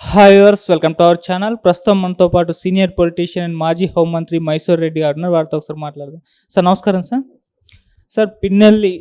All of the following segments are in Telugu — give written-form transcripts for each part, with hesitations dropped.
Hi viewers, welcome to our channel. ప్రస్తుతం మనతో పాటు సీనియర్ పొలిటీషియన్ అండ్ మాజీ హోంమంత్రి మైసూర్ రెడ్డి గారు ఉన్నారు. వారితో ఒకసారి మాట్లాడదాం. సార్ నమస్కారం సార్. సార్ పిన్నెల్లి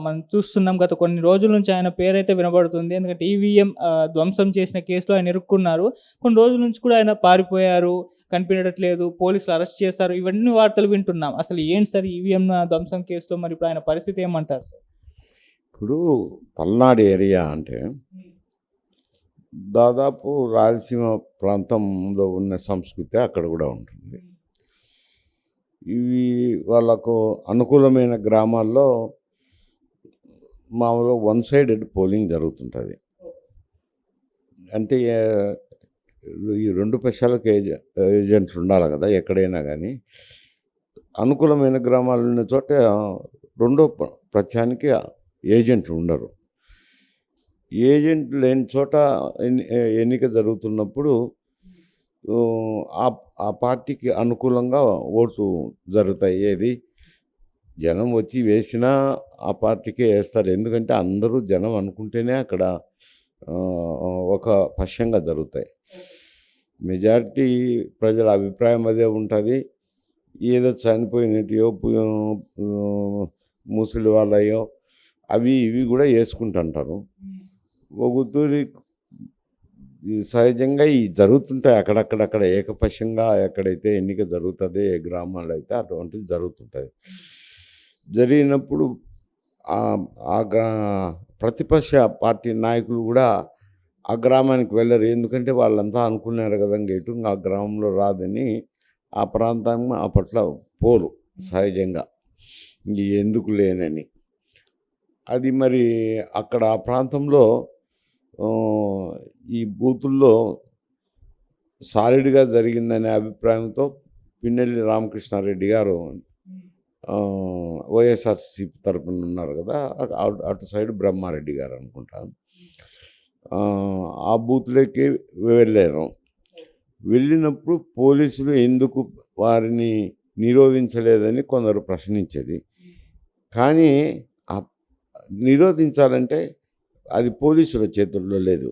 మనం చూస్తున్నాం, గత కొన్ని రోజుల నుంచి ఆయన పేరైతే వినబడుతుంది. ఎందుకంటే ఈవీఎం ధ్వంసం చేసిన కేసులో ఆయన ఇరుక్కున్నారు. కొన్ని రోజుల నుంచి కూడా ఆయన పారిపోయారు, కనిపించట్లేదు, పోలీసులు అరెస్ట్ చేశారు. ఇవన్నీ వార్తలు వింటున్నాం. అసలు ఏంటి సార్ ఈవీఎం ధ్వంసం కేసులో మరి ఇప్పుడు ఆయన పరిస్థితి ఏమంటారు సార్? ఇప్పుడు పల్నాడు ఏరియా అంటే దాదాపు రాయలసీమ ప్రాంతంలో ఉన్న సంస్కృతి అక్కడ కూడా ఉంటుంది. ఇవి వాళ్ళకు అనుకూలమైన గ్రామాల్లో మామూలుగా వన్ సైడెడ్ పోలింగ్ జరుగుతుంటుంది. అంటే ఈ రెండు పక్షాలకు ఏజెంట్లు ఉండాలి కదా ఎక్కడైనా. కానీ అనుకూలమైన గ్రామాలు ఉన్న చోట రెండో పక్షానికి ఏజెంట్లు ఉండరు. ఏజెంట్ లేని చోట ఎన్నిక జరుగుతున్నప్పుడు ఆ పార్టీకి అనుకూలంగా ఓటు జరుగుతాయి. ఏది జనం వచ్చి వేసినా ఆ పార్టీకే వేస్తారు. ఎందుకంటే అందరూ జనం అనుకుంటేనే అక్కడ ఒక పక్షంగా జరుగుతాయి. మెజారిటీ ప్రజల అభిప్రాయం అదే ఉంటుంది. ఏదో చనిపోయినట్టు ముసలి వాళ్ళయో అవి ఇవి కూడా వేసుకుంటుంటారు. ఒకతూరి సహజంగా ఈ జరుగుతుంటాయి అక్కడక్కడక్కడ ఏకపక్షంగా ఎక్కడైతే ఎన్నిక జరుగుతుంది, ఏ గ్రామాల్లో అయితే అటువంటిది జరుగుతుంటుంది. జరిగినప్పుడు ప్రతిపక్ష పార్టీ నాయకులు కూడా ఆ గ్రామానికి వెళ్ళరు. ఎందుకంటే వాళ్ళంతా అనుకున్నారు కదా గేటు ఆ గ్రామంలో రాదని ఆ ప్రాంతాన్ని అప్పట్లో పోరు సహజంగా ఎందుకు లేనని. అది మరి అక్కడ ఆ ప్రాంతంలో ఈ బూతుల్లో సాలిడ్గా జరిగిందనే అభిప్రాయంతో పిన్నెల్లి రామకృష్ణారెడ్డి గారు వైఎస్ఆర్సీపీ తరపున ఉన్నారు కదా, అటు సైడ్ బ్రహ్మారెడ్డి గారు అనుకుంటాను, ఆ బూత్లోకి వెళ్ళారు. వెళ్ళినప్పుడు పోలీసులు ఎందుకు వారిని నిరోధించలేదని కొందరు ప్రశ్నించేది. కానీ నిరోధించాలంటే అది పోలీసుల చేతుల్లో లేదు.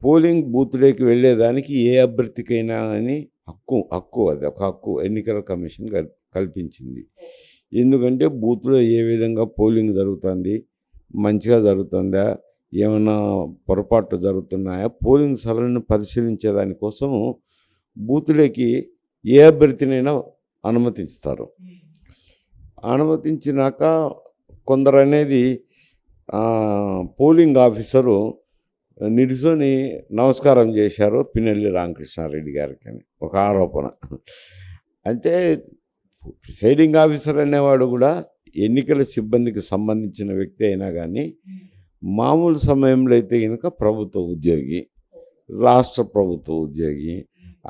పోలింగ్ బూత్లోకి వెళ్ళేదానికి ఏ అభ్యర్థికైనా అని హక్కు అది ఒక హక్కు ఎన్నికల కమిషన్ కల్పించింది. ఎందుకంటే బూత్లో ఏ విధంగా పోలింగ్ జరుగుతుంది, మంచిగా జరుగుతుందా, ఏమైనా పొరపాట్లు జరుగుతున్నాయా, పోలింగ్ సరళిని పరిశీలించేదానికోసం బూత్లోకి ఏ అభ్యర్థినైనా అనుమతిస్తారు. అనుమతించినాక కొందరు అనేది పోలింగ్ ఆఫీసరు నిలుసొని నమస్కారం చేశారు పిన్నెల్లి రామకృష్ణారెడ్డి గారికి అని ఒక ఆరోపణ. అంటే ప్రిసైడింగ్ ఆఫీసర్ అనేవాడు కూడా ఎన్నికల సిబ్బందికి సంబంధించిన వ్యక్తి అయినా కానీ మామూలు సమయంలో అయితే కనుక ప్రభుత్వ ఉద్యోగి, రాష్ట్ర ప్రభుత్వ ఉద్యోగి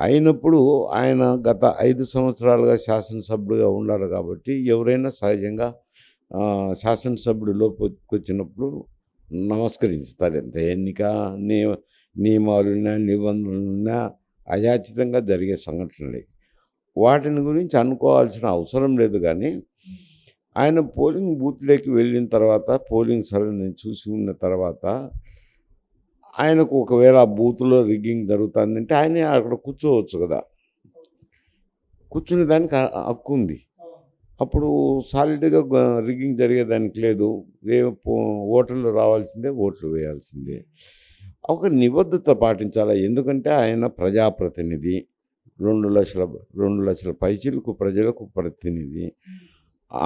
అయినప్పుడు ఆయన గత 5 సంవత్సరాలుగా శాసనసభ్యుడిగా ఉండాలి. కాబట్టి ఎవరైనా సహజంగా శాసనసభ్యుడు లోపలికి వచ్చినప్పుడు నమస్కరిస్తారు. ఎంత ఎన్నిక నియమాలున్నా నిబంధనలున్నా అయాచితంగా జరిగే సంఘటనలే, వాటిని గురించి అనుకోవాల్సిన అవసరం లేదు. కానీ ఆయన పోలింగ్ బూత్లోకి వెళ్ళిన తర్వాత పోలింగ్ సరళిని చూసి ఉన్న తర్వాత ఆయనకు ఒకవేళ ఆ బూత్లో రిగ్గింగ్ జరుగుతుందంటే ఆయనే అక్కడ కూర్చోవచ్చు కదా, కూర్చునే దానికి హక్కు ఉంది. అప్పుడు సాలిడ్గా రిగ్గింగ్ జరిగేదానికి లేదు. ఓటర్లు రావాల్సిందే, ఓట్లు వేయాల్సిందే. ఒక నిబద్ధత పాటించాలి. ఎందుకంటే ఆయన ప్రజాప్రతినిధి, 2 లక్షల పైచిలకు ప్రజలకు ప్రతినిధి,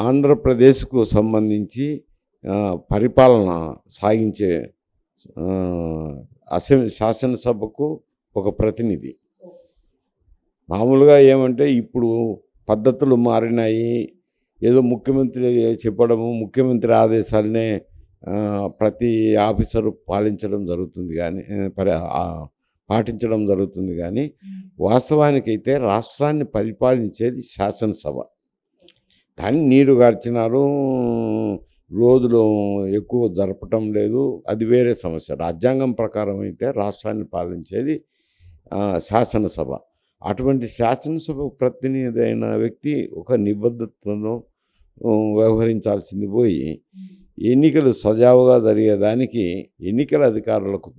ఆంధ్రప్రదేశ్కు సంబంధించి పరిపాలన సాగించే శాసనసభకు ఒక ప్రతినిధి. మామూలుగా ఏమంటే ఇప్పుడు పద్ధతులు మారినాయి. ఏదో ముఖ్యమంత్రి చెప్పడము, ముఖ్యమంత్రి ఆదేశాలనే ప్రతి ఆఫీసరు పాటించడం జరుగుతుంది కానీ వాస్తవానికైతే రాష్ట్రాన్ని పరిపాలించేది శాసనసభ. దాన్ని నీరు గార్చినారు, రోజులు ఎక్కువ జరపటం లేదు, అది వేరే సమస్య. రాజ్యాంగం ప్రకారం అయితే రాష్ట్రాన్ని పాలించేది శాసనసభ. అటువంటి శాసనసభ ప్రతినిధి అయిన వ్యక్తి ఒక నిబద్ధతను వ్యవహరించాల్సింది పోయి ఎన్నికలు సజావుగా జరిగేదానికి ఎన్నికల అధికారులకు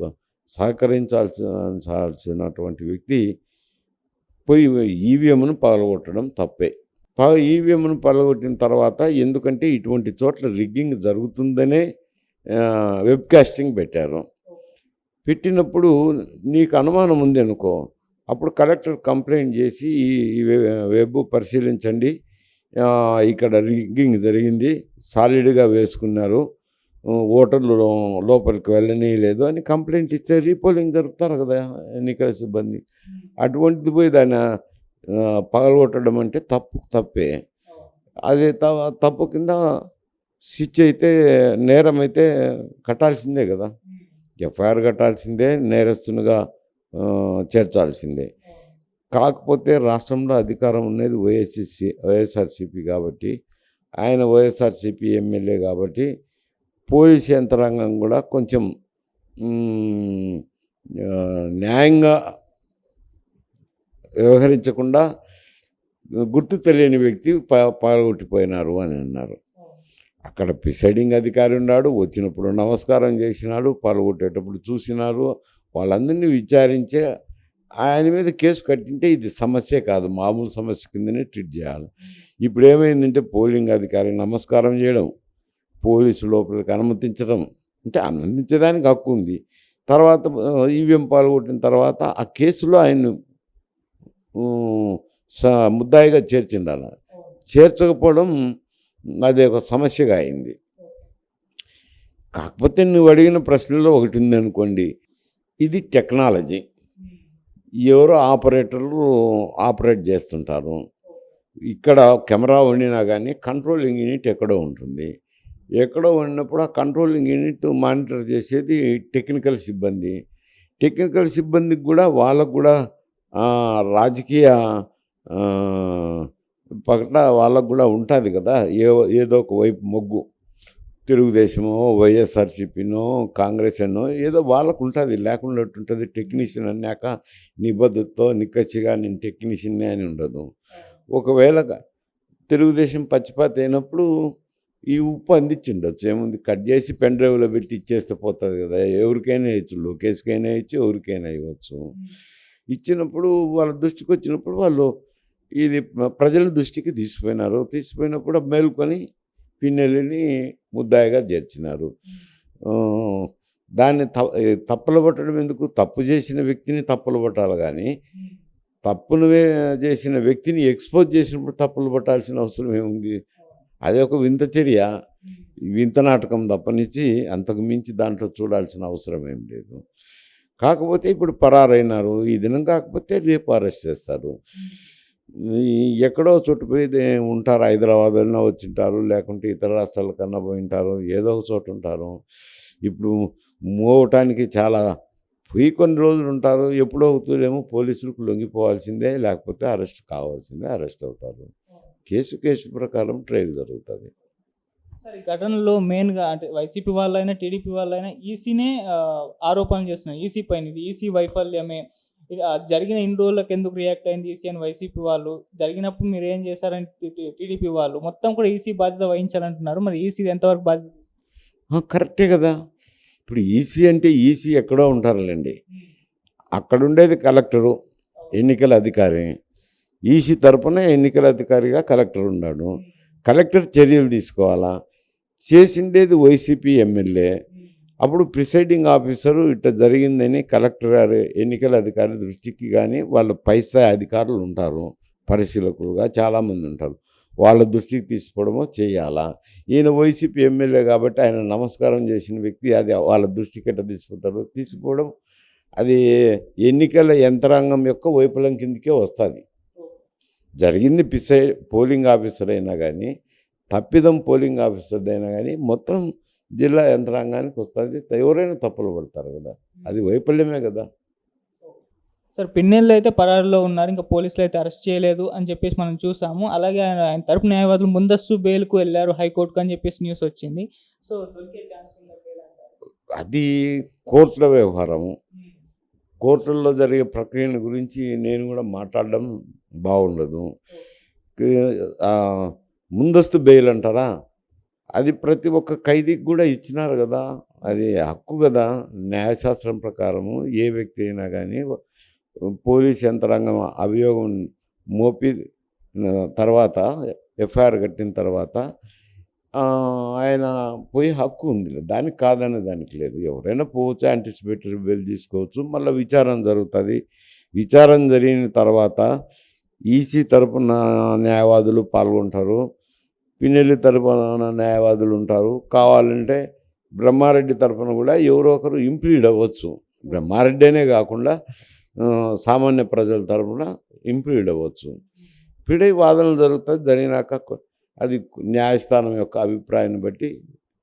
సహకరించాల్సినటువంటి వ్యక్తి పోయి ఈవీఎంను పగలగొట్టడం తప్పే. ఈవీఎంను పగలగొట్టిన తర్వాత ఎందుకంటే ఇటువంటి చోట్ల రిగ్గింగ్ జరుగుతుందనే వెబ్‌కాస్టింగ్ పెట్టారు. పెట్టినప్పుడు నీకు అనుమానం ఉందనుకో, అప్పుడు కలెక్టర్ కంప్లెయింట్ చేసి ఈ వెబ్ పరిశీలించండి, ఇక్కడ రిగ్గింగ్ జరిగింది, సాలిడ్‌గా వేసుకున్నారు, ఓటర్లు లోపలికి వెళ్ళనీయలేదు అని కంప్లెయింట్ ఇస్తే రీపోలింగ్ జరుపుతారు కదా ఎన్నికల సిబ్బంది. అటువంటిది పోయి దాన్ని పగలగొట్టడం అంటే తప్పే. అది తప్పు కింద శిక్ష అయితే, నేరం అయితే కట్టాల్సిందే కదా. ఎఫ్ఐఆర్ కట్టాల్సిందే, నేరస్తునిగా చేర్చాల్సిందే. కాకపోతే రాష్ట్రంలో అధికారం ఉన్నది వైఎస్ఆర్సీపీ కాబట్టి, ఆయన వైఎస్ఆర్సీపీ ఎమ్మెల్యే కాబట్టి పోలీస్ యంత్రాంగం కూడా కొంచెం న్యాయంగా వ్యవహరించకుండా గుర్తు తెలియని వ్యక్తి పగలగొట్టిపోయినారు అని అన్నారు. అక్కడ ప్రిసైడింగ్ అధికారి ఉన్నాడు, వచ్చినప్పుడు నమస్కారం చేసినాడు, పగలగొట్టేటప్పుడు చూసినారు, వాళ్ళందరినీ విచారించే ఆయన మీద కేసు కట్టింటే ఇది సమస్యే కాదు, మామూలు సమస్య కిందనే ట్రీట్ చేయాలి. ఇప్పుడు ఏమైందంటే పోలింగ్ అధికారి నమస్కారం చేయడం, పోలీసు లోపలికి అనుమతించడం, అంటే అనుమతించడానికి హక్కు ఉంది. తర్వాత ఈవీఎం పగలగొట్టిన తర్వాత ఆ కేసులో ఆయన్ను ముద్దాయిగా చేర్చిండాలి. చేర్చకపోవడం అది ఒక సమస్యగా అయింది. కాకపోతే నువ్వు అడిగిన ప్రశ్నలో ఒకటి ఉందనుకోండి, ఇది టెక్నాలజీ. ఎవరో ఆపరేటర్లు ఆపరేట్ చేస్తుంటారు. ఇక్కడ కెమెరా వండినా కానీ కంట్రోలింగ్ యూనిట్ ఎక్కడో ఉంటుంది. ఎక్కడో ఉన్నప్పుడు ఆ కంట్రోలింగ్ యూనిట్ మానిటర్ చేసేది టెక్నికల్ సిబ్బంది. టెక్నికల్ సిబ్బందికి కూడా వాళ్ళకు కూడా రాజకీయ పట్ల వాళ్ళకు కూడా ఉంటుంది కదా, ఏదో ఒక వైపు మొగ్గు. తెలుగుదేశమో, వైఎస్ఆర్సీపీనో, కాంగ్రెస్ అనో ఏదో వాళ్ళకు ఉంటుంది, లేకుండా ఉంటుంది. టెక్నీషియన్ అన్నాక నిబద్ధతతో నిక్కచ్చిగా నేను టెక్నీషియన్నే అని ఉండదు. ఒకవేళ తెలుగుదేశం పచ్చిపాత అయినప్పుడు ఈ ఉప్పు అందించిండొచ్చు, ఏముంది, కట్ చేసి పెన్ డ్రైవ్లో పెట్టి ఇచ్చేస్తే పోతుంది కదా. ఎవరికైనా ఇవ్వచ్చు, లోకేష్కైనా ఇచ్చి ఎవరికైనా ఇవ్వచ్చు. ఇచ్చినప్పుడు వాళ్ళ దృష్టికి వచ్చినప్పుడు వాళ్ళు ఇది ప్రజల దృష్టికి తీసుకుపోయినప్పుడు మేల్కొని పిన్నెల్లిని ముద్దాయిగా చేర్చినారు. దాన్ని తప్పులు పట్టడం ఎందుకు? తప్పు చేసిన వ్యక్తిని తప్పులు పట్టాలి కానీ తప్పును చేసిన వ్యక్తిని ఎక్స్పోజ్ చేసినప్పుడు తప్పులు పట్టాల్సిన అవసరం ఏముంది? అది ఒక వింత చర్య, వింత నాటకం తప్పనిచ్చి అంతకు మించి దాంట్లో చూడాల్సిన అవసరం ఏం లేదు. కాకపోతే ఇప్పుడు పరారైనారు, ఈ దినం కాకపోతే రేపు అరెస్ట్ చేస్తారు. ఎక్కడో చోటు పోయి ఉంటారు, హైదరాబాద్లో వచ్చింటారు, లేకుంటే ఇతర రాష్ట్రాల కన్నా పోయి ఉంటారు, ఏదో ఒక చోటు ఉంటారు. ఇప్పుడు మోవటానికి చాలా పోయి కొన్ని రోజులు ఉంటారు, ఎప్పుడో అవుతుందేమో పోలీసులకు లొంగిపోవాల్సిందే, లేకపోతే అరెస్ట్ కావాల్సిందే, అరెస్ట్ అవుతారు. కేసు ప్రకారం ట్రయల్ జరుగుతుంది. సార్, ఈ ఘటనలో మెయిన్గా అంటే వైసీపీ వాళ్ళైనా టీడీపీ వాళ్ళైనా ఈసీనే ఆరోపణలు చేస్తున్నారు ఈసీ పైన. ఇది ఈసీ వైఫల్యమే, జరిగిన ఇన్ని రోజులకు ఎందుకు రియాక్ట్ అయింది ఈసీ అని వైసీపీ వాళ్ళు, జరిగినప్పుడు మీరు ఏం చేశారని టీడీపీ వాళ్ళు, మొత్తం కూడా ఈసీ బాధ్యత వహించాలంటున్నారు. మరి ఈసీ ఎంతవరకు బాధ్యత? కరెక్టే కదా. ఇప్పుడు ఈసీ అంటే ఈసీ ఎక్కడో ఉంటారులేండి, అక్కడ ఉండేది కలెక్టరు, ఎన్నికల అధికారి. ఈసీ తరపున ఎన్నికల అధికారిగా కలెక్టర్ ఉన్నాడు. కలెక్టర్ చర్యలు తీసుకోవాలా, చేసిండేది వైసీపీ ఎమ్మెల్యే. అప్పుడు ప్రిసైడింగ్ ఆఫీసరు ఇట్లా జరిగిందని కలెక్టర్ గారు, ఎన్నికల అధికారి దృష్టికి కానీ, వాళ్ళ పై స్థాయి అధికారులు ఉంటారు, పరిశీలకులుగా చాలామంది ఉంటారు, వాళ్ళ దృష్టికి తీసుకోవడమో చేయాలా. ఈయన వైసీపీ ఎమ్మెల్యే కాబట్టి ఆయన నమస్కారం చేసిన వ్యక్తి, అది వాళ్ళ దృష్టికి ఎట్లా తీసుకోవడం అది ఎన్నికల యంత్రాంగం యొక్క వైఫల్యం కిందకే వస్తుంది. జరిగింది పోలింగ్ ఆఫీసర్ అయినా కానీ, తప్పిదం పోలింగ్ ఆఫీసర్ అయినా కానీ మొత్తం జిల్లా యంత్రాంగానికి వస్తుంది. ఎవరైనా తప్పులు పడతారు కదా, అది వైఫల్యమే కదా. సార్, పిన్నెల్లి అయితే పరారులో ఉన్నారు, ఇంకా పోలీసులు అయితే అరెస్ట్ చేయలేదు అని చెప్పేసి మనం చూసాము. అలాగే ఆయన తరపు న్యాయవాదులు ముందస్తు బెయిల్కు వెళ్ళారు హైకోర్టుకు అని చెప్పేసి న్యూస్ వచ్చింది. సో దొరికే ఛాన్స్ ఉందా బెయిల్ అంటారు? అది కోర్టుల వ్యవహారము. కోర్టుల్లో జరిగే ప్రక్రియల గురించి నేను కూడా మాట్లాడడం బాగుండదు. ముందస్తు బెయిల్ అంటారా, అది ప్రతి ఒక్క ఖైదీకి కూడా ఇచ్చినారు కదా. అది హక్కు కదా. న్యాయశాస్త్రం ప్రకారము ఏ వ్యక్తి అయినా కానీ పోలీస్ యంత్రాంగం అభియోగం మోపి తర్వాత ఎఫ్ఐఆర్ కట్టిన తర్వాత ఆయన పోయి హక్కు ఉంది. దానికి కాదనే దానికి లేదు. ఎవరైనా పోవచ్చు, యాంటిసిపేటరీ బెయిల్ తీసుకోవచ్చు. మళ్ళీ విచారణ జరుగుతుంది. విచారణ జరిగిన తర్వాత ఈసీ తరపున న్యాయవాదులు పాల్గొంటారు, పిన్నెల్లి తరపున న్యాయవాదులు ఉంటారు. కావాలంటే బ్రహ్మారెడ్డి తరపున కూడా ఎవరో ఒకరు ఇంప్లీడ్ అవ్వచ్చు. బ్రహ్మారెడ్డి అనే కాకుండా సామాన్య ప్రజల తరపున ఇంప్లీడ్ అవ్వచ్చు. పిడై వాదనలు జరుగుతుంది. జరిగినాక అది న్యాయస్థానం యొక్క అభిప్రాయాన్ని బట్టి